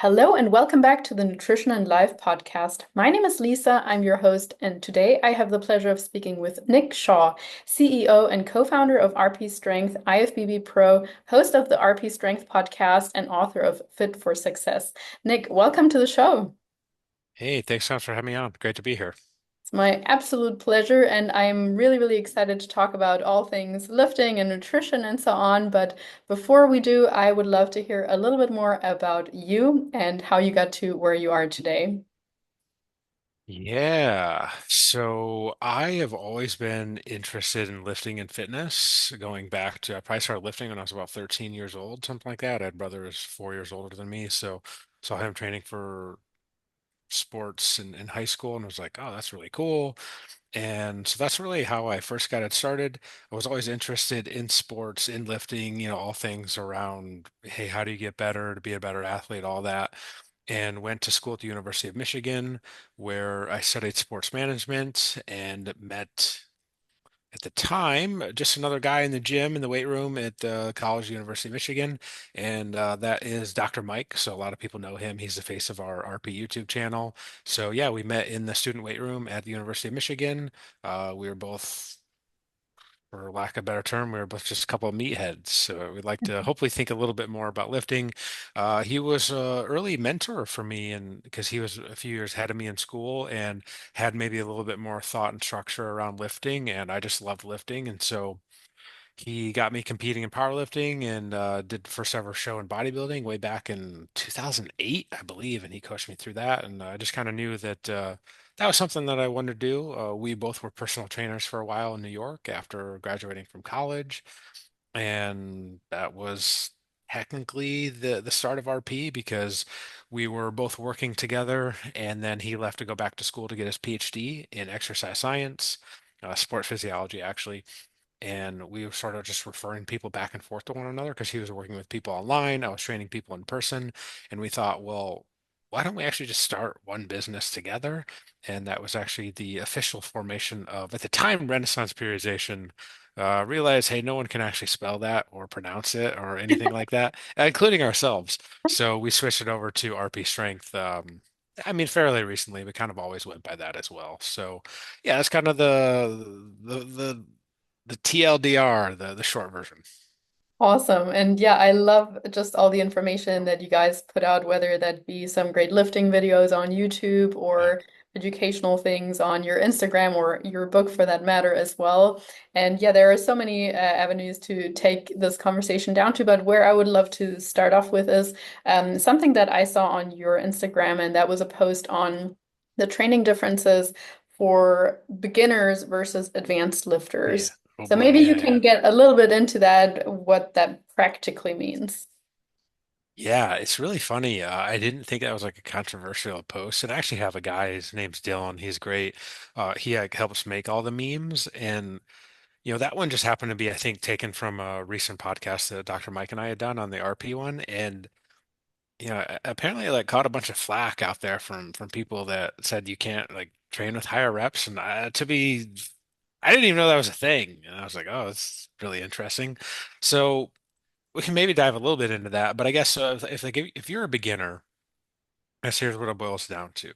Hello and welcome back to the Nutrition and Life podcast. My name is Lisa, I'm your host, and today I have the pleasure of speaking with Nick Shaw, CEO and co-founder of RP Strength, IFBB Pro, host of the RP Strength podcast, and author of Fit for Success. Nick, welcome to the show. Hey, thanks so much for having me on. Great to be here. It's my absolute pleasure, and I'm really excited to talk about all things lifting and nutrition and so on. But before we do, I would love to hear a little bit more about you and how you got to where you are today. Yeah, so I have always been interested in lifting and fitness, going back to I probably started lifting when I was about 13 years old, something like that. I had a brother who's 4 years older than me, so saw him training for sports in high school and was like, oh, that's really cool. And so that's really how I first got it started. I was always interested in sports, in lifting, all things around, hey, how do you get better to be a better athlete, all that. And went to school at the University of Michigan, where I studied sports management and met at the time just another guy in the gym in the weight room at the college, University of Michigan, and that is Dr. Mike. So a lot of people know him. He's the face of our RP YouTube channel. So yeah, we met in the student weight room at the University of Michigan. We were both, for lack of a better term, we were both just a couple of meatheads. So we'd like to hopefully think a little bit more about lifting. He was an early mentor for me, and because he was a few years ahead of me in school and had maybe a little bit more thought and structure around lifting, and I just loved lifting, and so he got me competing in powerlifting and did first ever show in bodybuilding way back in 2008, I believe, and he coached me through that. And I just kind of knew that that was something that I wanted to do. We both were personal trainers for a while in New York after graduating from college, and that was technically the start of RP because we were both working together, and then he left to go back to school to get his PhD in exercise science, sports physiology, actually, and we were sort of just referring people back and forth to one another because he was working with people online, I was training people in person, and we thought, well, why don't we actually just start one business together? And that was actually the official formation of, at the time, Renaissance periodization. Realized, hey, no one can actually spell that or pronounce it or anything like that, including ourselves. So we switched it over to RP Strength. I mean, fairly recently, but kind of always went by that as well. So, yeah, that's kind of the TLDR, the short version. Awesome. And yeah, I love just all the information that you guys put out, whether that be some great lifting videos on YouTube Yeah. or educational things on your Instagram or your book for that matter as well. And yeah, there are so many avenues to take this conversation down to, but where I would love to start off with is something that I saw on your Instagram, and that was a post on the training differences for beginners versus advanced Yeah. lifters. Oh So boy. maybe you Yeah, can yeah. get a little bit into that, what that practically means. Yeah, it's really funny. I didn't think that was like a controversial post. And I actually have a guy, his name's Dylan. He's great. He like, helps make all the memes. And, that one just happened to be, I think, taken from a recent podcast that Dr. Mike and I had done on the RP one. And, apparently it like caught a bunch of flack out there from people that said you can't like train with higher reps. And I didn't even know that was a thing. And I was like, oh, it's really interesting. So we can maybe dive a little bit into that. But I guess if you're a beginner, I guess here's what it boils down to.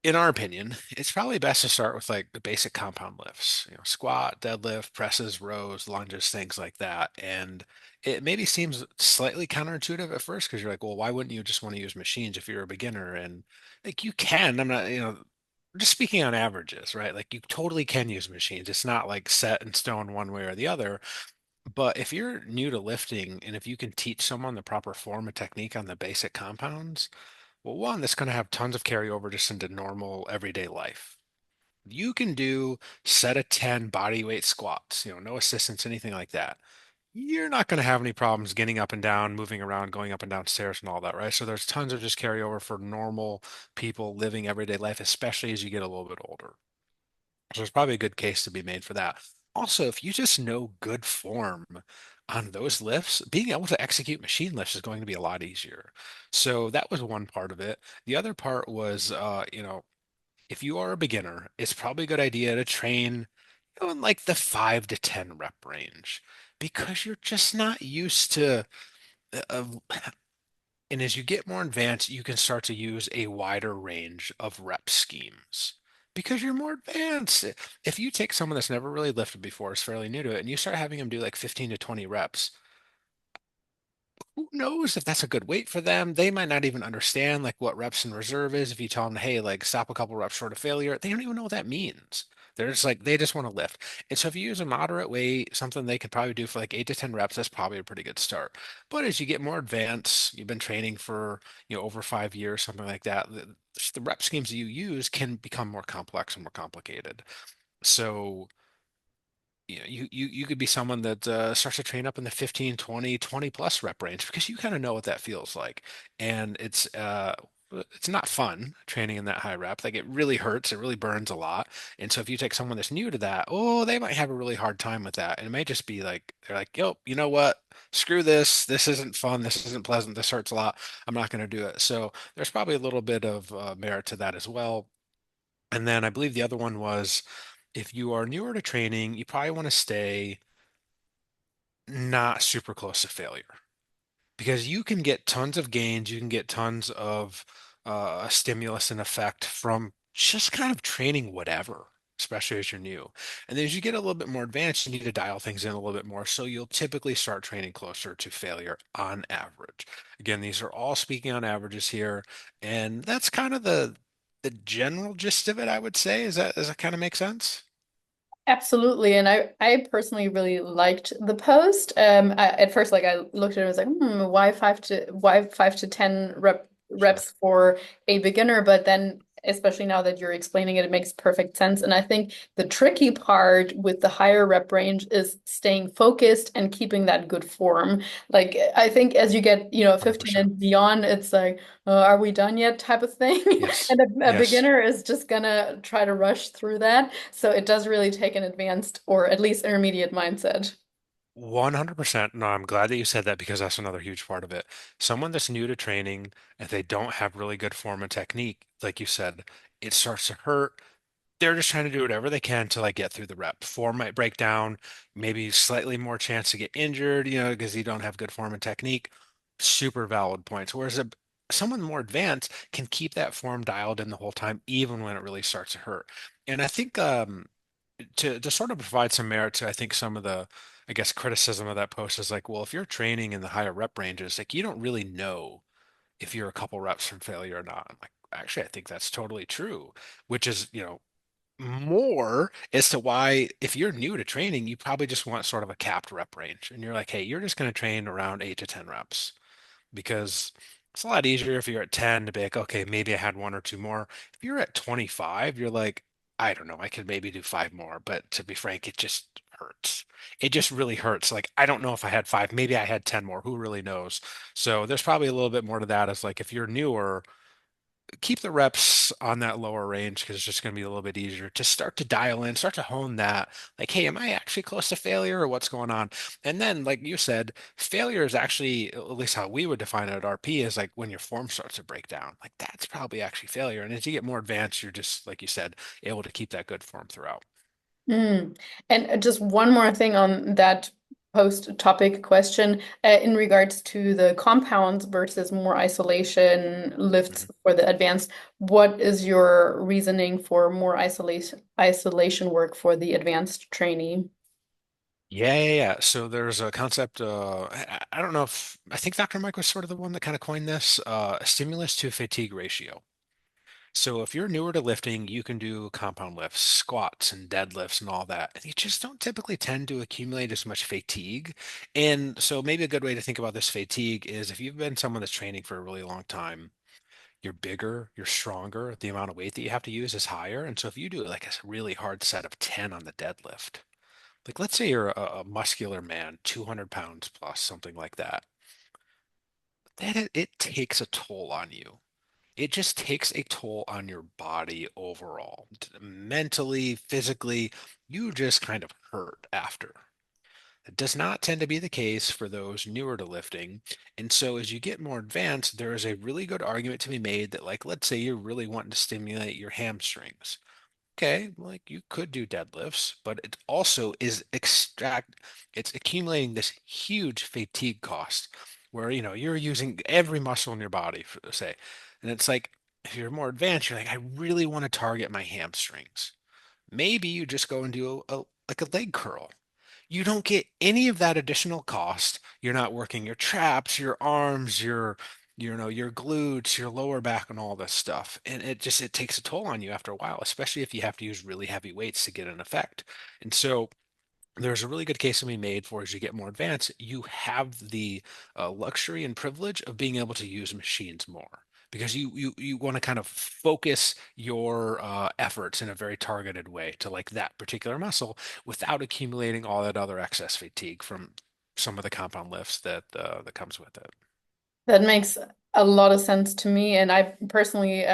In our opinion, it's probably best to start with like the basic compound lifts, squat, deadlift, presses, rows, lunges, things like that. And it maybe seems slightly counterintuitive at first because you're like, well, why wouldn't you just want to use machines if you're a beginner? And like you can, I'm not, just speaking on averages, right? Like you totally can use machines. It's not like set in stone one way or the other. But if you're new to lifting and if you can teach someone the proper form and technique on the basic compounds, well, one, that's going to have tons of carryover just into normal everyday life. You can do set of 10 body weight squats, no assistance, anything like that. You're not going to have any problems getting up and down, moving around, going up and down stairs and all that, right? So there's tons of just carryover for normal people living everyday life, especially as you get a little bit older. So there's probably a good case to be made for that. Also, if you just know good form on those lifts, being able to execute machine lifts is going to be a lot easier. So that was one part of it. The other part was, if you are a beginner, it's probably a good idea to train, in like the 5 to 10 rep range because you're just not used to uh, And as you get more advanced, you can start to use a wider range of rep schemes because you're more advanced. If you take someone that's never really lifted before, is fairly new to it, and you start having them do like 15 to 20 reps, who knows if that's a good weight for them? They might not even understand like what reps in reserve is. If you tell them, hey, like stop a couple reps short of failure, they don't even know what that means. They're just like they just want to lift. And so if you use a moderate weight, something they could probably do for like 8 to 10 reps, that's probably a pretty good start. But as you get more advanced, you've been training for, over 5 years, something like that, the rep schemes that you use can become more complex and more complicated. So you could be someone that starts to train up in the 15, 20 plus rep range because you kind of know what that feels like. And it's not fun training in that high rep. Like it really hurts, it really burns a lot. And so if you take someone that's new to that, oh, they might have a really hard time with that. And it may just be like they're like, yo, you know what? Screw this. This isn't fun. This isn't pleasant. This hurts a lot. I'm not going to do it. So there's probably a little bit of merit to that as well. And then I believe the other one was if you are newer to training, you probably want to stay not super close to failure because you can get tons of gains, you can get tons of stimulus and effect from just kind of training whatever, especially as you're new. And then as you get a little bit more advanced, you need to dial things in a little bit more. So you'll typically start training closer to failure on average. Again, these are all speaking on averages here, and that's kind of the general gist of it, I would say. Does that kind of make sense? Absolutely. And I personally really liked the post. At first, like I looked at it, I was like, why 5 to 10 Sure. reps for a beginner? But then, especially now that you're explaining it, it makes perfect sense. And I think the tricky part with the higher rep range is staying focused and keeping that good form. Like I think as you get, 15 100%. and beyond, it's like, are we done yet type of thing. Yes. And a Yes. beginner is just gonna try to rush through that. So it does really take an advanced or at least intermediate mindset. 100%. No, I'm glad that you said that because that's another huge part of it. Someone that's new to training, if they don't have really good form and technique, like you said, it starts to hurt. They're just trying to do whatever they can to like get through the rep. Form might break down, maybe slightly more chance to get injured, because you don't have good form and technique. Super valid points. Whereas someone more advanced can keep that form dialed in the whole time, even when it really starts to hurt. And I think to sort of provide some merit to, I think some of the, I guess, criticism of that post is like, well, if you're training in the higher rep ranges, like you don't really know if you're a couple reps from failure or not. I'm like, actually, I think that's totally true, which is, more as to why if you're new to training, you probably just want sort of a capped rep range. And you're like, hey, you're just going to train around 8 to 10 reps because it's a lot easier if you're at 10 to be like, okay, maybe I had one or two more. If you're at 25, you're like, I don't know, I could maybe do five more. But to be frank, it just hurts. It just really hurts. Like, I don't know if I had five, maybe I had 10 more. Who really knows? So there's probably a little bit more to that as like if you're newer, keep the reps on that lower range because it's just going to be a little bit easier to start to dial in, start to hone that. Like, hey, am I actually close to failure or what's going on? And then, like you said, failure is actually, at least how we would define it at RP, is like when your form starts to break down. Like, that's probably actually failure. And as you get more advanced, you're just, like you said, able to keep that good form throughout. Mm. And just one more thing on that post topic question in regards to the compounds versus more isolation lifts Mhm. for the advanced. What is your reasoning for more isolation work for the advanced trainee? Yeah, yeah, yeah. So there's a concept. I don't know if I think Dr. Mike was sort of the one that kind of coined this stimulus to fatigue ratio. So if you're newer to lifting, you can do compound lifts, squats and deadlifts and all that. And you just don't typically tend to accumulate as much fatigue. And so maybe a good way to think about this fatigue is if you've been someone that's training for a really long time, you're bigger, you're stronger, the amount of weight that you have to use is higher. And so if you do like a really hard set of 10 on the deadlift, like let's say you're a muscular man, 200 pounds plus, something like that, then it takes a toll on you. It just takes a toll on your body overall. Mentally, physically, you just kind of hurt after. It does not tend to be the case for those newer to lifting. And so as you get more advanced, there is a really good argument to be made that, like, let's say you're really wanting to stimulate your hamstrings. Okay, like you could do deadlifts, but it also is it's accumulating this huge fatigue cost. where you're using every muscle in your body, say, and it's like if you're more advanced, you're like, I really want to target my hamstrings. Maybe you just go and do like a leg curl. You don't get any of that additional cost. You're not working your traps, your arms, your glutes, your lower back, and all this stuff. And it takes a toll on you after a while, especially if you have to use really heavy weights to get an effect. And so there's a really good case to be made for as you get more advanced, you have the luxury and privilege of being able to use machines more because you want to kind of focus your efforts in a very targeted way to like that particular muscle without accumulating all that other excess fatigue from some of the compound lifts that comes with it. That makes a lot of sense to me, and I've personally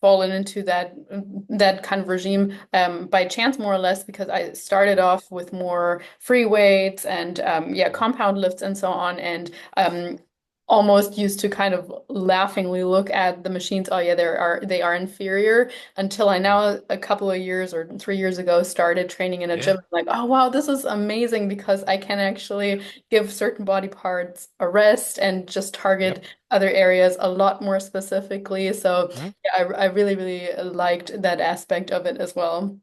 fallen into that kind of regime by chance, more or less, because I started off with more free weights and yeah, compound lifts and so on, and almost used to kind of laughingly look at the machines. Oh yeah, they are inferior. Until I now, a couple of years or 3 years ago, started training in a Yeah. gym. Like, oh wow, this is amazing because I can actually give certain body parts a rest and just Yep. target other areas a lot more specifically. So Mhm. yeah, I really, really liked that aspect of it as well.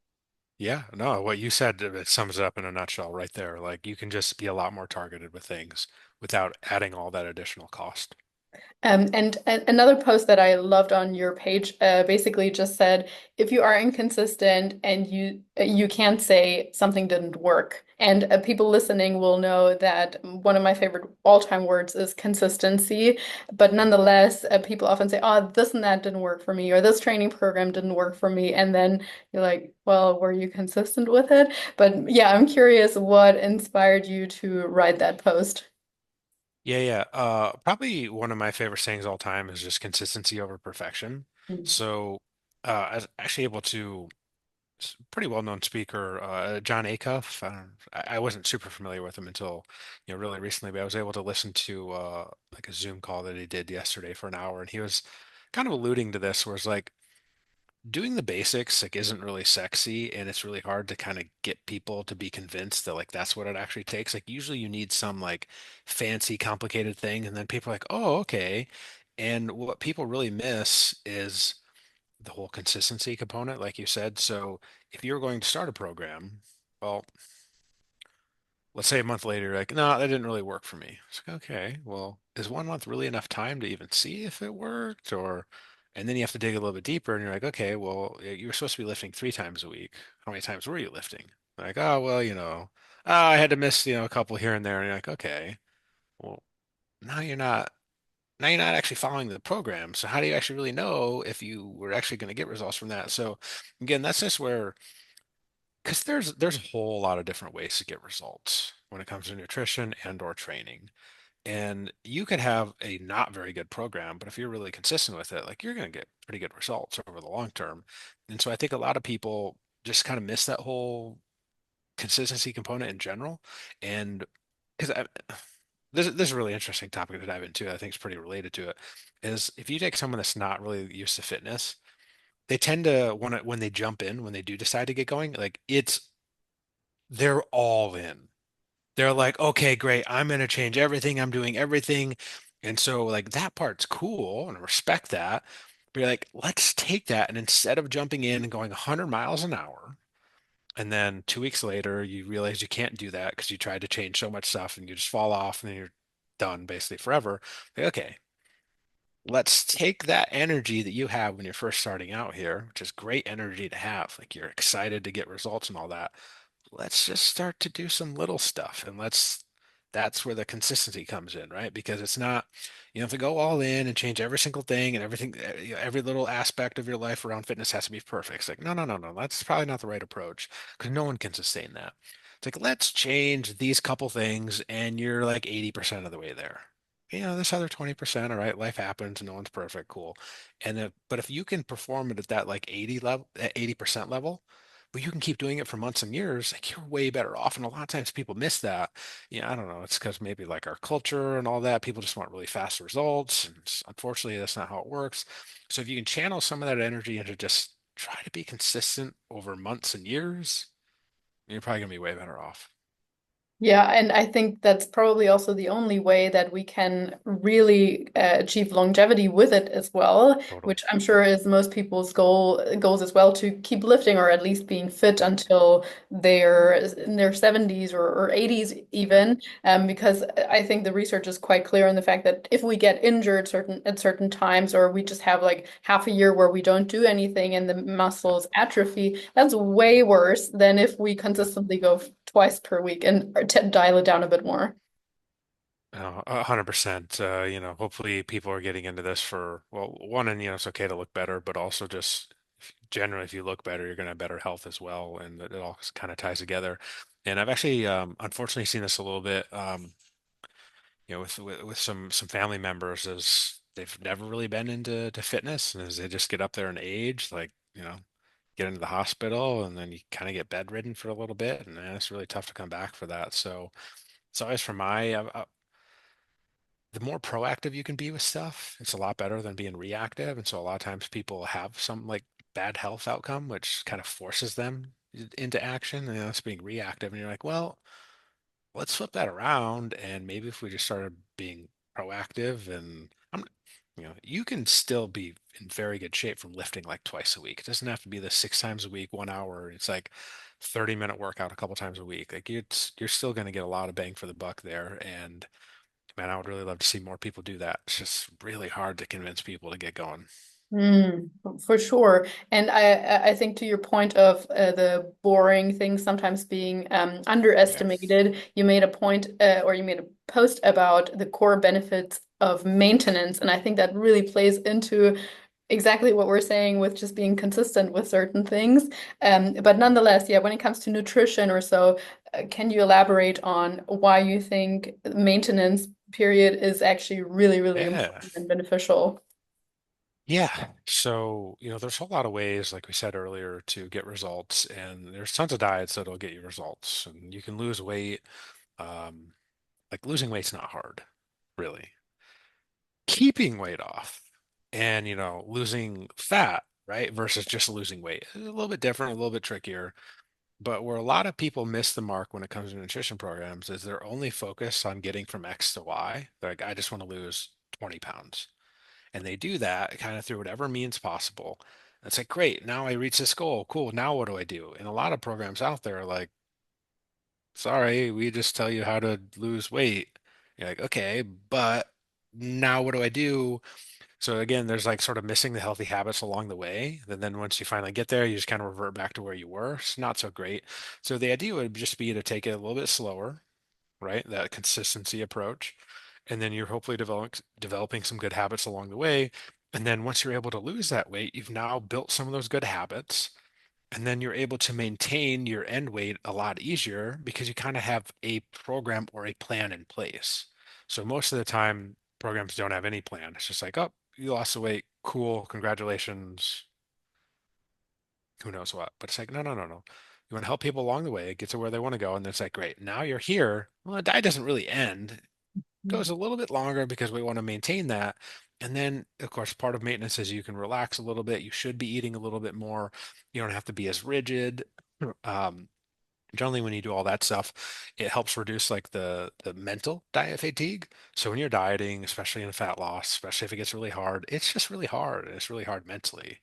Yeah, no, what you said, it sums it up in a nutshell right there. Like you can just be a lot more targeted with things without adding all that additional cost. And another post that I loved on your page basically just said, if you are inconsistent and you can't say something didn't work, and people listening will know that one of my favorite all-time words is consistency. But nonetheless, people often say, "Oh, this and that didn't work for me," or "This training program didn't work for me," and then you're like, "Well, were you consistent with it?" But yeah, I'm curious what inspired you to write that post. Yeah, yeah. Probably one of my favorite sayings all time is just consistency over perfection. So, I was actually able to pretty well-known speaker, John Acuff. I wasn't super familiar with him until, really recently, but I was able to listen to like a Zoom call that he did yesterday for an hour, and he was kind of alluding to this, where it's like doing the basics like isn't really sexy and it's really hard to kind of get people to be convinced that like that's what it actually takes. Like usually you need some like fancy complicated thing and then people are like, "Oh, okay." And what people really miss is the whole consistency component like you said. So if you're going to start a program, well, let's say a month later, you're like, no, that didn't really work for me. It's like, okay, well, is 1 month really enough time to even see if it worked? And then you have to dig a little bit deeper and you're like, okay, well, you were supposed to be lifting 3 times a week. How many times were you lifting? Like, oh, well, I had to miss, a couple here and there. And you're like, okay, well, now you're not, now you're not actually following the program. So how do you actually really know if you were actually going to get results from that? So again, that's just where because there's a whole lot of different ways to get results when it comes to nutrition and or training. And you could have a not very good program, but if you're really consistent with it, like you're going to get pretty good results over the long term. And so I think a lot of people just kind of miss that whole consistency component in general. And because this is a really interesting topic to dive into, I think is pretty related to it, is if you take someone that's not really used to fitness, they tend to when they jump in, when they do decide to get going, like they're all in. They're like, okay, great. I'm going to change everything. I'm doing everything. And so, like, that part's cool and I respect that. But you're like, let's take that. And instead of jumping in and going 100 miles an hour, and then 2 weeks later, you realize you can't do that because you tried to change so much stuff and you just fall off and then you're done basically forever. Like, okay, let's take that energy that you have when you're first starting out here, which is great energy to have. Like, you're excited to get results and all that, let's just start to do some little stuff and that's where the consistency comes in, right? Because it's not, you don't have to go all in and change every single thing and everything, every little aspect of your life around fitness has to be perfect. It's like, no, no, no, no, that's probably not the right approach because no one can sustain that. It's like, let's change these couple things and you're like 80% of the way there. This other 20%, all right, life happens, no one's perfect, cool. But if you can perform it at that like 80% level, but you can keep doing it for months and years, like you're way better off. And a lot of times people miss that. I don't know. It's because maybe like our culture and all that, people just want really fast results. And unfortunately, that's not how it works. So if you can channel some of that energy into just try to be consistent over months and years, you're probably gonna be way better off. Yeah, and I think that's probably also the only way that we can really achieve longevity with it as well, Totally. which I'm sure is most people's goals as well to keep lifting or at least being fit Yep. until they're in their 70s or 80s Yep. even. Because I think the research is quite clear on the fact that if we get injured certain times or we just have like half a year where we don't do anything and the Yep. muscles atrophy, that's way worse than if we Yep. consistently go twice per week and dial it down a bit more. 100%. Hopefully people are getting into this for, well, one, and it's okay to look better, but also just generally, if you look better, you're going to have better health as well, and it all kind of ties together. And I've actually, unfortunately, seen this a little bit, with some family members, as they've never really been into fitness, and as they just get up there in age, like, get into the hospital, and then you kind of get bedridden for a little bit, and it's really tough to come back for that. So it's always for the more proactive you can be with stuff, it's a lot better than being reactive. And so a lot of times people have some like bad health outcome, which kind of forces them into action. And it's being reactive. And you're like, well, let's flip that around. And maybe if we just started being proactive and you can still be in very good shape from lifting like twice a week. It doesn't have to be the 6 times a week, 1 hour. It's like 30-minute workout a couple times a week. Like you're still going to get a lot of bang for the buck there. And man, I would really love to see more people do that. It's just really hard to convince people to get going. Mm, for sure. And I think to your point of the boring things sometimes being Yeah. underestimated, you made a point or you made a post about the core benefits of maintenance. And I think that really plays into exactly what we're saying with just being consistent with certain things. But nonetheless, yeah, when it comes to nutrition or so, can you elaborate on why you think maintenance period is actually really, really Yeah. important and beneficial? Yeah. So, there's a lot of ways, like we said earlier, to get results, and there's tons of diets that'll get you results. And you can lose weight. Um, like losing weight's not hard, really. Keeping weight off and, losing fat, right, versus just losing weight is a little bit different, a little bit trickier. But where a lot of people miss the mark when it comes to nutrition programs is they're only focused on getting from X to Y. They're like, I just want to lose 20 pounds. And they do that kind of through whatever means possible. And it's like, great, now I reach this goal. Cool. Now what do I do? And a lot of programs out there are like, sorry, we just tell you how to lose weight. You're like, okay, but now what do I do? So again, there's like sort of missing the healthy habits along the way. And then once you finally get there, you just kind of revert back to where you were. It's not so great. So the idea would just be to take it a little bit slower, right? That consistency approach. And then you're hopefully developing some good habits along the way. And then once you're able to lose that weight, you've now built some of those good habits. And then you're able to maintain your end weight a lot easier because you kind of have a program or a plan in place. So most of the time, programs don't have any plan. It's just like, oh, you lost the weight. Cool. Congratulations. Who knows what? But it's like, no, no, no, no. You want to help people along the way, get to where they want to go. And then it's like, great. Now you're here. Well, the diet doesn't really end. It goes a little bit longer because we want to maintain that. And then, of course, part of maintenance is you can relax a little bit. You should be eating a little bit more. You don't have to be as rigid. Um, Generally, when you do all that stuff, it helps reduce like the mental diet fatigue. So when you're dieting, especially in fat loss, especially if it gets really hard, it's just really hard. It's really hard mentally.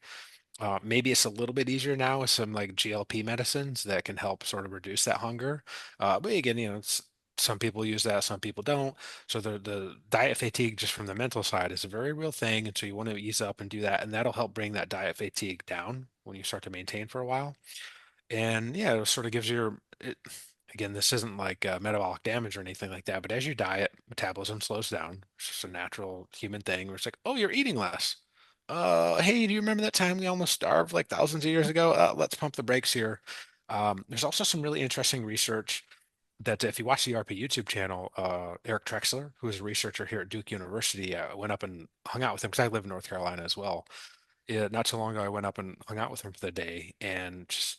Maybe it's a little bit easier now with some like GLP medicines that can help sort of reduce that hunger. But again, some people use that, some people don't. So the diet fatigue just from the mental side is a very real thing. And so you want to ease up and do that, and that'll help bring that diet fatigue down when you start to maintain for a while. And yeah, it sort of gives again, this isn't like metabolic damage or anything like that, but as you diet, metabolism slows down. It's just a natural human thing where it's like, oh, you're eating less. Hey, do you remember that time we almost starved like thousands of years ago? Let's pump the brakes here. There's also some really interesting research that if you watch the RP YouTube channel, Eric Trexler, who is a researcher here at Duke University, went up and hung out with him because I live in North Carolina as well. Yeah, not too long ago, I went up and hung out with him for the day, and just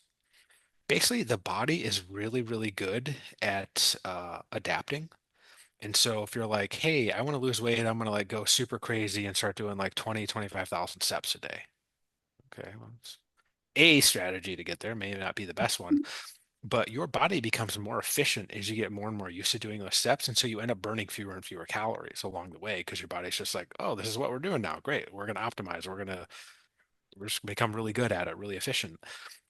basically the body is really, really good at adapting. And so if you're like, hey, I want to lose weight, I'm going to like go super crazy and start doing like 20, 25,000 steps a day. Okay, well, it's a strategy to get there, may not be the best one. but your body becomes more efficient as you get more and more used to doing those steps. And so you end up burning fewer and fewer calories along the way because your body's just like, oh, this is what we're doing now. Great. We're going to optimize. We're just become really good at it, really efficient.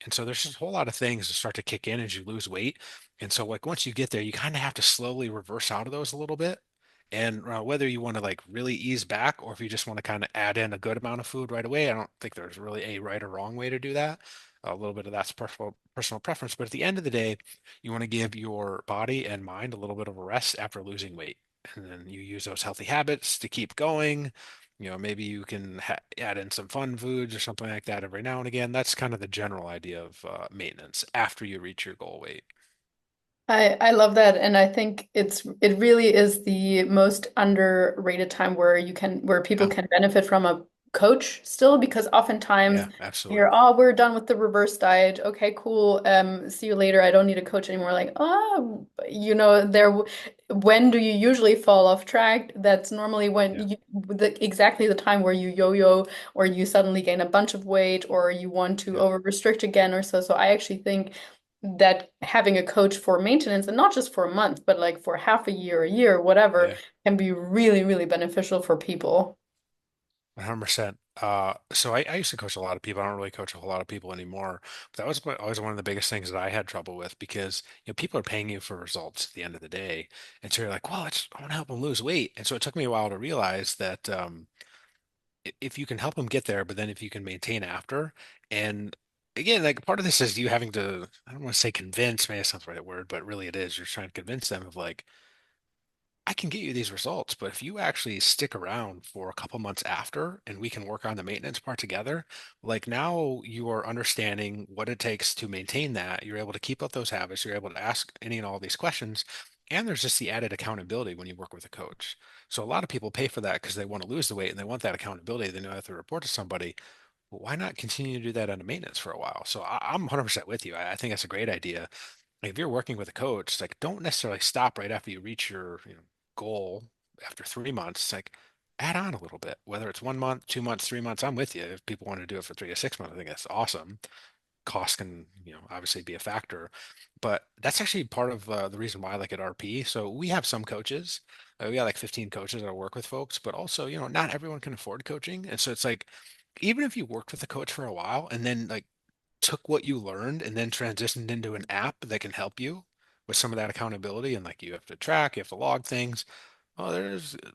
And so there's just a whole lot of things that start to kick in as you lose weight. And so like once you get there, you kind of have to slowly reverse out of those a little bit. And whether you want to like really ease back or if you just want to kind of add in a good amount of food right away, I don't think there's really a right or wrong way to do that. A little bit of that's personal preference, but at the end of the day, you want to give your body and mind a little bit of a rest after losing weight. And then you use those healthy habits to keep going. Maybe you can add in some fun foods or something like that every now and again. That's kind of the general idea of maintenance after you reach your goal weight. I love that, and I think it really is the most underrated time where people Yeah, can benefit from a coach still, because oftentimes yeah, absolutely. you're, oh, we're done with the reverse diet. Okay, cool. See you later. I don't need a coach anymore. Like, oh, when do you usually fall off track? That's normally Yeah, exactly the time where you yo-yo, or you suddenly gain a bunch of weight, or you want to yeah, over restrict again or so. So I actually think that having a coach for maintenance, and not just for a month, but like for half a year, whatever, yeah. can be really, really beneficial for people. 100%. So I used to coach a lot of people. I don't really coach a whole lot of people anymore. But that was always one of the biggest things that I had trouble with because people are paying you for results at the end of the day, and so you're like, well, I want to help them lose weight. And so it took me a while to realize that if you can help them get there, but then if you can maintain after, and again, like part of this is you having to, I don't want to say convince, maybe that's not the right word, but really it is. You're trying to convince them of like, I can get you these results, but if you actually stick around for a couple months after and we can work on the maintenance part together, like now you are understanding what it takes to maintain that. You're able to keep up those habits. You're able to ask any and all these questions. And there's just the added accountability when you work with a coach. So a lot of people pay for that because they want to lose the weight and they want that accountability. They know they have to report to somebody. Well, why not continue to do that under maintenance for a while? So I'm 100% with you. I think that's a great idea. Like if you're working with a coach, like don't necessarily stop right after you reach your goal after 3 months. It's like add on a little bit, whether it's 1 month, 2 months, 3 months. I'm with you. If people want to do it for 3 to 6 months, I think that's awesome. Cost can, obviously be a factor, but that's actually part of the reason why I like at RP. So we have some coaches. We got like 15 coaches that work with folks, but also, not everyone can afford coaching. And so it's like, even if you worked with a coach for a while and then like took what you learned and then transitioned into an app that can help you with some of that accountability and like you have to track, you have to log things. Oh, there's a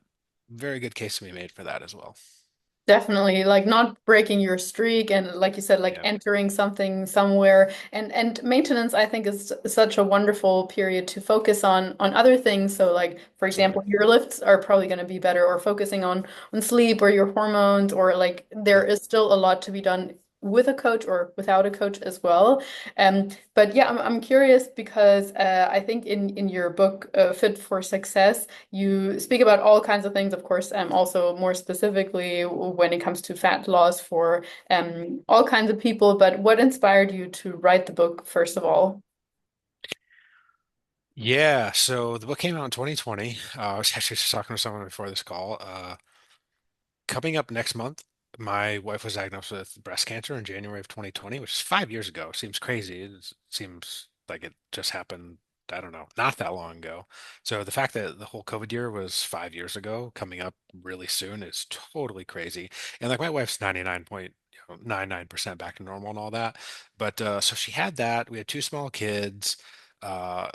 very good case to be made for that as well. Definitely, like not breaking your streak, and like you said, like Yeah, entering something somewhere. And maintenance, I think, is such a wonderful period to focus on other things. So like, for absolutely. example, your lifts are probably going to be better, or focusing on sleep or your hormones, or like there Yep. is still a lot to be done with a coach or without a coach as well. But yeah, I'm curious because I think in your book, Fit for Success, you speak about all kinds of things, of course, also more specifically when it comes to fat loss for all kinds of people. But what inspired you to write the book, first of all? Yeah, so the book came out in 2020. I was actually just talking to someone before this call. Coming up next month, my wife was diagnosed with breast cancer in January of 2020, which is 5 years ago. Seems crazy. It seems like it just happened, I don't know, not that long ago. So the fact that the whole COVID year was 5 years ago, coming up really soon is totally crazy. And like my wife's 99.99% back to normal and all that. But so she had that. We had two small kids. Uh,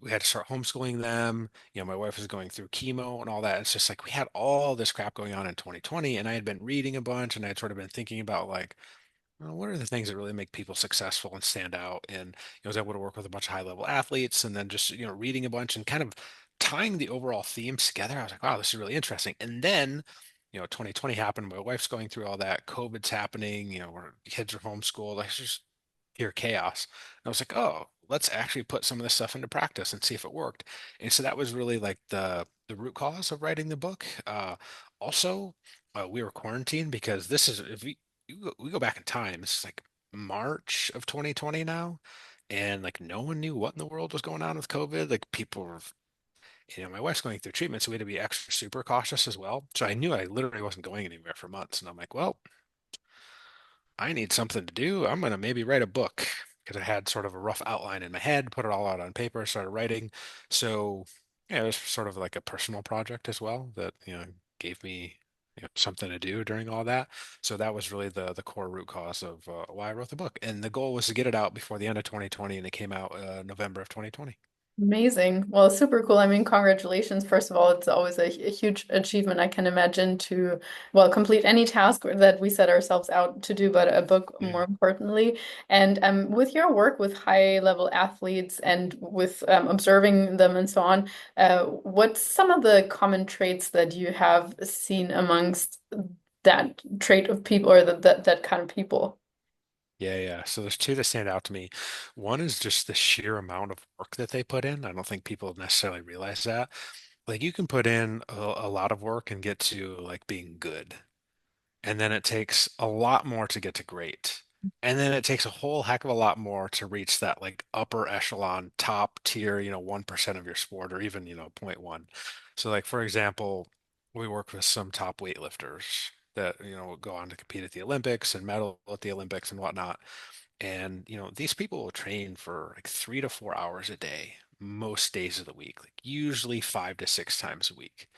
we had to start homeschooling them. My wife was going through chemo and all that. It's just like we had all this crap going on in 2020, and I had been reading a bunch, and I had sort of been thinking about like, well, what are the things that really make people successful and stand out? And I was able to work with a bunch of high-level athletes, and then just reading a bunch and kind of tying the overall themes together. I was like, wow, this is really interesting. And then 2020 happened. My wife's going through all that. COVID's happening. Our kids are homeschooled. Like, it's just pure chaos. And I was like, oh, let's actually put some of this stuff into practice and see if it worked. And so that was really like the root cause of writing the book. Also, we were quarantined because this is if we go back in time, it's like March of 2020 now, and like no one knew what in the world was going on with COVID. Like people were, my wife's going through treatment, so we had to be extra super cautious as well. So I knew I literally wasn't going anywhere for months, and I'm like, well, I need something to do. I'm gonna maybe write a book. because I had sort of a rough outline in my head, put it all out on paper, started writing. So yeah, it was sort of like a personal project as well that, gave me, something to do during all that. So that was really the core root cause of why I wrote the book. And the goal was to get it out before the end of 2020, and it came out November of 2020. Amazing. Well, super cool. I mean, congratulations. First of all, it's always a huge achievement, I can imagine, to, well, complete any task that we set ourselves out to do, but a book Yeah. more importantly. And with your work with high-level athletes and with observing them and so on, what's some of the common traits that you have seen amongst that trait of people or that kind of people? Yeah, yeah. So there's two that stand out to me. One is just the sheer amount of work that they put in. I don't think people necessarily realize that. Like you can put in a lot of work and get to like being good. And then it takes a lot more to get to great. And then it takes a whole heck of a lot more to reach that like upper echelon, top tier, 1% of your sport or even, zero point 0.1. So like for example, we work with some top weightlifters that, go on to compete at the Olympics and medal at the Olympics and whatnot. And, these people will train for like 3 to 4 hours a day, most days of the week, like usually 5 to 6 times a week.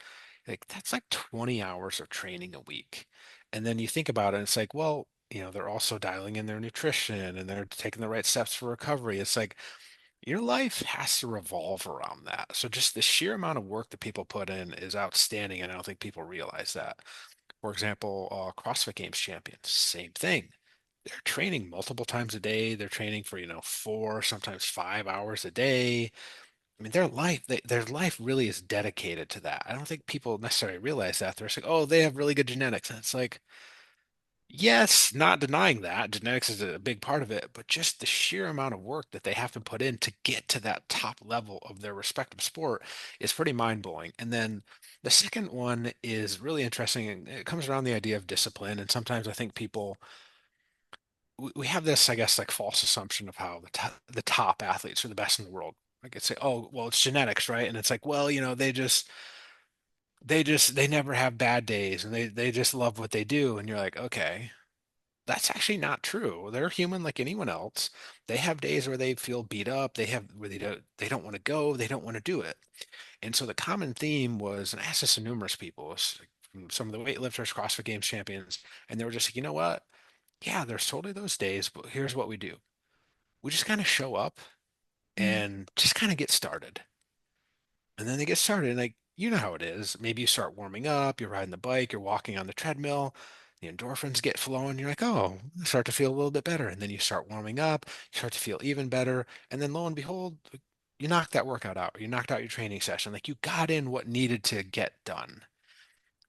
Like that's like 20 hours of training a week. And then you think about it, and it's like, well, they're also dialing in their nutrition and they're taking the right steps for recovery. It's like your life has to revolve around that. So just the sheer amount of work that people put in is outstanding, and I don't think people realize that. For example, CrossFit Games champions, same thing. They're training multiple times a day. They're training for, 4, sometimes 5 hours a day. I mean, their life really is dedicated to that. I don't think people necessarily realize that. They're just like, oh, they have really good genetics. And it's like, yes, not denying that. Genetics is a big part of it, but just the sheer amount of work that they have to put in to get to that top level of their respective sport is pretty mind-blowing. And then the second one is really interesting, and it comes around the idea of discipline. And sometimes I think people we have this, I guess, like false assumption of how the top athletes are the best in the world. Like it's say, oh, well, it's genetics, right? And it's like, well, they never have bad days, and they just love what they do. And you're like, okay, that's actually not true. They're human like anyone else. They have days where they feel beat up. They have where they don't want to go. They don't want to do it. And so the common theme was, and I asked this to numerous people, from some of the weightlifters, CrossFit Games champions, and they were just like, you know what? Yeah, there's totally those days, but here's what we do. We just kind of show up and just kind of get started. And then they get started, and like, you know how it is. Maybe you start warming up, you're riding the bike, you're walking on the treadmill, the endorphins get flowing, you're like, oh, I start to feel a little bit better. And then you start warming up, you start to feel even better. And then lo and behold, you knocked that workout out, you knocked out your training session. Like you got in what needed to get done.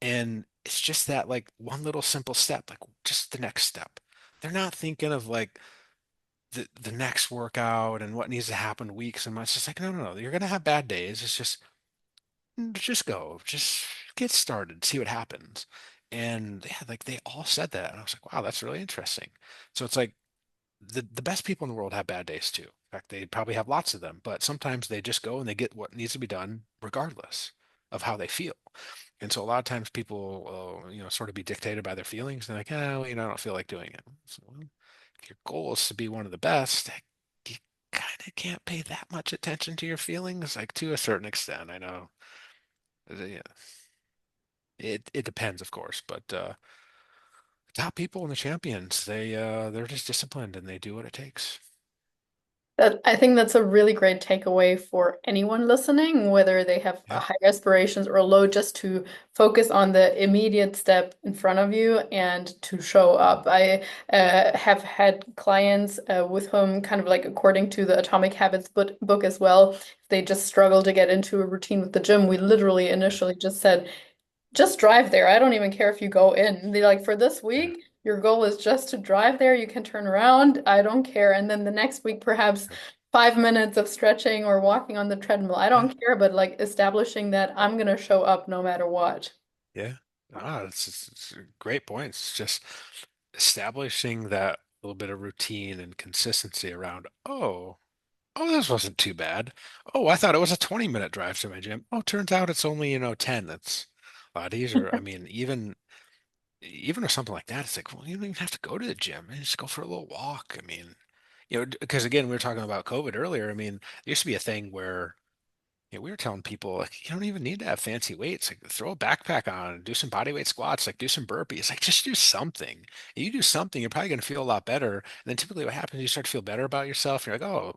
And it's just that like one little simple step, like just the next step. They're not thinking of like the next workout and what needs to happen weeks and months. It's just like, no, no, no. You're gonna have bad days. It's just go, just get started, see what happens. And yeah, like they all said that. And I was like, wow, that's really interesting. So it's like the best people in the world have bad days too. In fact, they probably have lots of them, but sometimes they just go and they get what needs to be done regardless of how they feel. And so a lot of times people, sort of be dictated by their feelings. They're like, oh, well, I don't feel like doing it. So, well, if your goal is to be one of the best, you kind of can't pay that much attention to your feelings, like to a certain extent. I know, yeah, it depends, of course, but top people and the champions, they're just disciplined and they do what it takes. I think that's a really great takeaway for anyone listening, whether they have Yeah. high aspirations or low, just to focus on the immediate step in front of you and to show up. I have had clients with whom, kind of like according to the Atomic Habits book as well, they just struggle to get into a routine with the gym. We literally Yeah. initially just said, just drive there. I don't even care if you go in. They're like, for this Yeah. week, your goal is just to drive there. You can turn around. I don't care. And then the next week, perhaps 5 minutes of stretching or walking on the treadmill. I Yeah. don't care, but like establishing that I'm gonna show up no matter what. Yeah. It's a great point. It's just establishing that little bit of routine and consistency around, oh, this wasn't too bad. Oh, I thought it was a 20-minute drive to my gym. Oh, turns out it's only, 10. That's a lot easier. I mean, even with something like that, it's like, well, you don't even have to go to the gym. You just go for a little walk. I mean, because again, we were talking about COVID earlier. I mean, there used to be a thing where we were telling people like you don't even need to have fancy weights. Like throw a backpack on, do some body weight squats, like do some burpees, like just do something. And you do something, you're probably going to feel a lot better. And then typically what happens, you start to feel better about yourself. You're like, oh,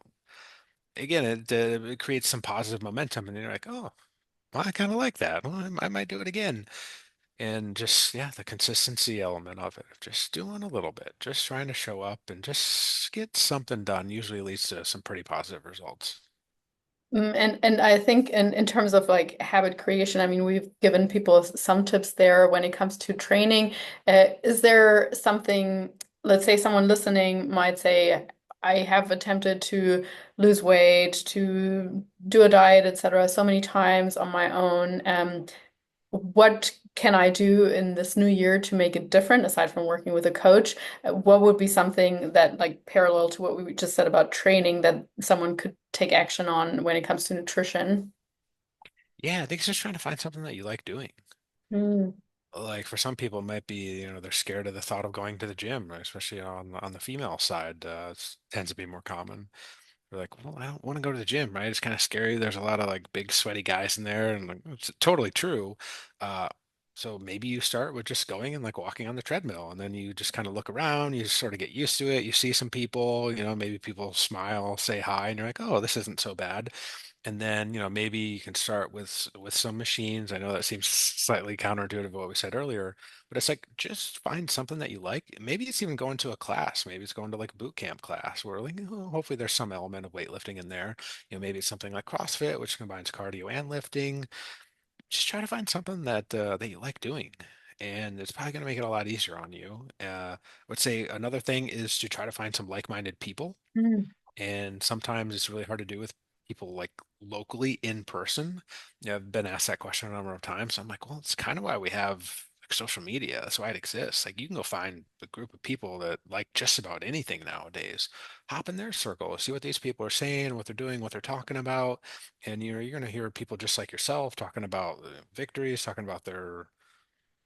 again, it creates some positive momentum, and you're like, oh, well, I kind of like that. Well, I might do it again. And just, yeah, the consistency element of it, of just doing a little bit, just trying to show up and just get something done usually leads to some pretty positive results. And I think in terms of like habit creation, I mean, we've given people some tips there when it comes to training. Is there something, let's say someone listening might say, I have attempted to lose weight, to do a diet, etc., so many times on my own. What can I do in this new year to make it different aside from working with a coach? What would be something that, like, parallel to what we just said about training, that someone could take action on when it comes to nutrition? Yeah, I think it's just trying to find something that you like doing. Mm. Like for some people, it might be, they're scared of the thought of going to the gym, right? Especially on the female side, tends to be more common. They're like, well, I don't want to go to the gym, right? It's kind of scary. There's a lot of like big sweaty guys in there, and like it's totally true. Uh, so maybe you start with just going and like walking on the treadmill, and then you just kind of look around. You just sort of get used to it. You see some people, maybe people smile, say hi, and you're like, oh, this isn't so bad. And then, maybe you can start with some machines. I know that seems slightly counterintuitive to what we said earlier, but it's like just find something that you like. Maybe it's even going to a class. Maybe it's going to like a boot camp class where like hopefully there's some element of weightlifting in there. Maybe it's something like CrossFit, which combines cardio and lifting. Just try to find something that you like doing. And it's probably going to make it a lot easier on you. I would say another thing is to try to find some like-minded people, Mm. and sometimes it's really hard to do with people like locally in person. Yeah, I've been asked that question a number of times. I'm like, well, it's kind of why we have like social media. That's why it exists. Like you can go find a group of people that like just about anything nowadays. Hop in their circle, see what these people are saying, what they're doing, what they're talking about, and you're going to hear people just like yourself talking about victories, talking about their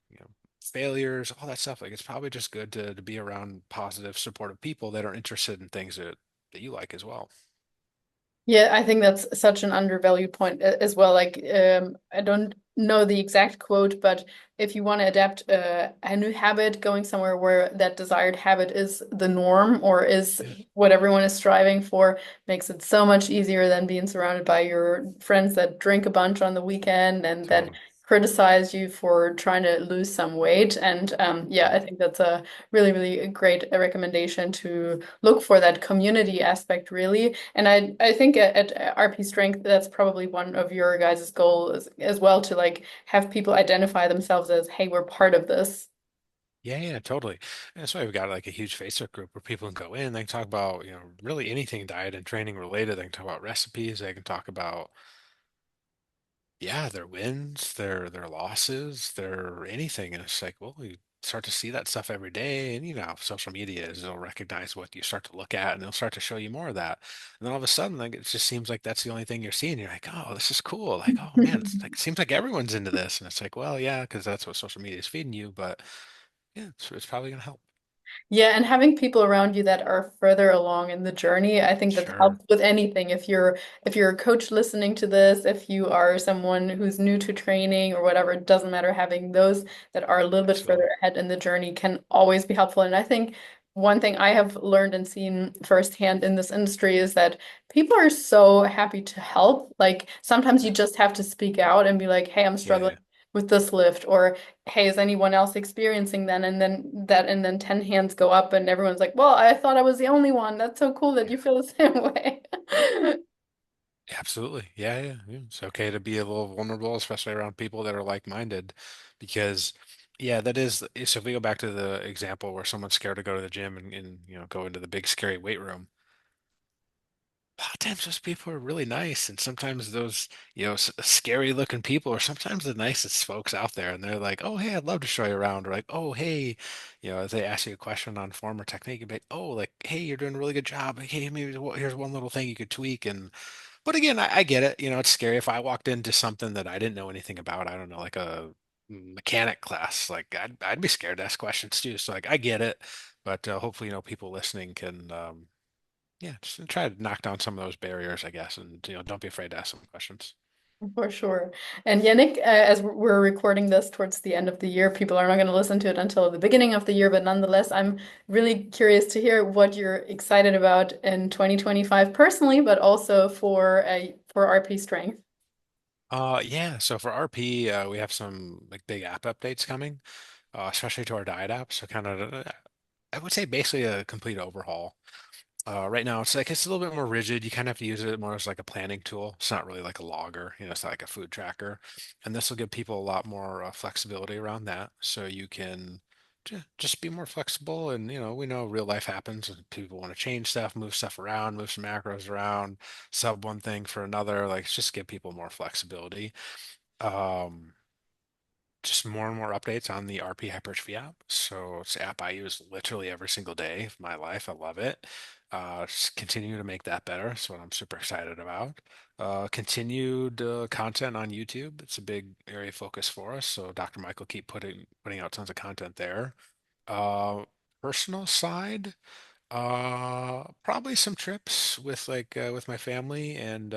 you know failures, all that stuff. Like it's probably just good to be around positive, supportive people that are interested in things that you like as well. Yeah, I think that's such an undervalued point as well. Like, I don't know the exact quote, but if you want to adapt a new habit, going somewhere where that desired habit is the norm or is Yeah, what everyone is striving for, makes it so much easier than being surrounded by your friends that drink a bunch on the weekend and that totally. criticize you for trying to lose some weight. And yeah, I Mhm. think that's a really, really great recommendation to look for that community aspect, really. And I think at RP Strength, that's probably one of your guys' goals as well, to like have people identify themselves as, hey, we're part of this. Yeah, yeah, totally. And that's why we've got like a huge Facebook group where people can go in, they can talk about, really anything diet and training related. They can talk about recipes, they can talk about, yeah, their wins, their losses, their anything. And it's like, well, you start to see that stuff every day. And how social media is, it'll recognize what you start to look at and it'll start to show you more of that. And then all of a sudden, like it just seems like that's the only thing you're seeing. You're like, oh, this is cool. Like, oh man, it's like seems like everyone's into this. And it's like, well, yeah, because that's what social media is feeding you, but yeah, it's probably gonna help. Yeah, and having people around you that are further along in the journey, I think that Sure. helps with anything. If you're a coach listening to this, if you are someone who's new to training or whatever, it doesn't matter. Having those that are a little bit Absolutely. further ahead in the journey can always be helpful. And I think one thing I have learned and seen firsthand in this industry is that people are so happy to help. Like sometimes you Yeah. just have to speak out and be like, "Hey, I'm Yeah, struggling yeah, with this lift," or hey, is anyone else experiencing that? And then 10 hands go up and everyone's like, well, I thought I was the only one. That's so cool that yeah. you feel the same way. Absolutely. Yeah, yeah, yeah. It's okay to be a little vulnerable, especially around people that are like-minded, because yeah, that is so if we go back to the example where someone's scared to go to the gym and go into the big scary weight room, a lot of times those people are really nice, and sometimes those scary looking people are sometimes the nicest folks out there, and they're like, oh hey, I'd love to show you around, or like, oh hey, if they ask you a question on form or technique, you'd be like, oh, like, hey, you're doing a really good job, like, hey, maybe here's one little thing you could tweak. And but again, I get it. It's scary if I walked into something that I didn't know anything about. I don't know, like a mechanic class. Like I'd be scared to ask questions too. So like I get it, but hopefully, people listening can yeah, just try to knock down some of those barriers, I guess, and don't be afraid to ask some questions. For sure. And Yannick, as we're recording this towards the end of the year, people are not going to listen to it until the beginning of the year, but nonetheless, I'm really curious to hear what you're excited about in 2025 personally, but also for RP Strength. Yeah, so for RP, we have some like big app updates coming, especially to our diet app. So kind of, I would say basically a complete overhaul. Right now, it's a little bit more rigid. You kind of have to use it more as like a planning tool. It's not really like a logger, it's not like a food tracker. And this will give people a lot more flexibility around that. So you can just be more flexible. And, we know real life happens and people want to change stuff, move stuff around, move some macros around, sub one thing for another. Like, just give people more flexibility. Um, just more and more updates on the RP Hypertrophy app. So it's an app I use literally every single day of my life. I love it. Just continue to make that better. That's what I'm super excited about. Continued content on YouTube. It's a big area of focus for us. So Dr. Michael keep putting out tons of content there. Uh, Personal side. Probably some trips with with my family and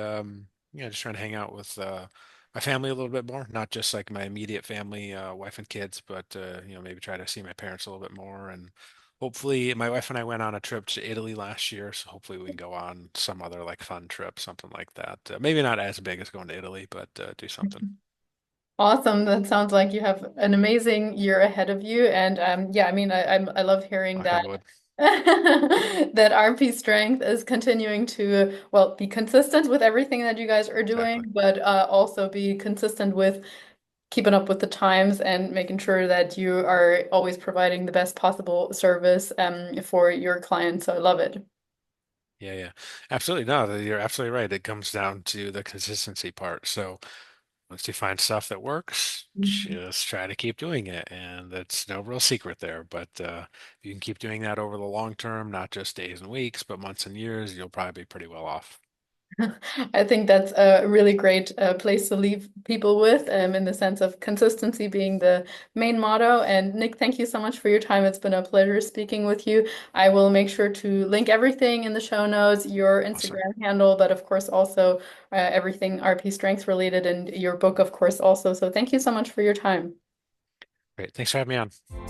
yeah, just trying to hang out with my family a little bit more, not just like my immediate family, wife and kids, but maybe try to see my parents a little bit more and hopefully my wife and I went on a trip to Italy last year, so hopefully we can go on some other like fun trip, something like that. Maybe not as big as going to Italy, but do something. Awesome. That sounds like you have an amazing year ahead of you. And yeah, I mean, I love hearing Knock that on wood. that RP Strength is continuing to, well, be consistent with everything that you guys are Exactly. doing, but also be consistent with keeping up with the times and making sure that you are always providing the best possible service for your clients. So I love it. Yeah, yeah. Absolutely. No, you're absolutely right. It comes down to the consistency part. So once you find stuff that works, Mhm. just try to keep doing it. And that's no real secret there. But if you can keep doing that over the long term, not just days and weeks, but months and years, you'll probably be pretty well off. I think that's a really great place to leave people with, in the sense of consistency being the main motto. And Nick, thank you so much for your time. It's been a pleasure speaking with you. I will make sure to link everything in the show notes, your Awesome. Instagram handle, but of course also everything RP Strengths related and your book, of course, also. So thank you so much for your time. Great. Thanks for having me on.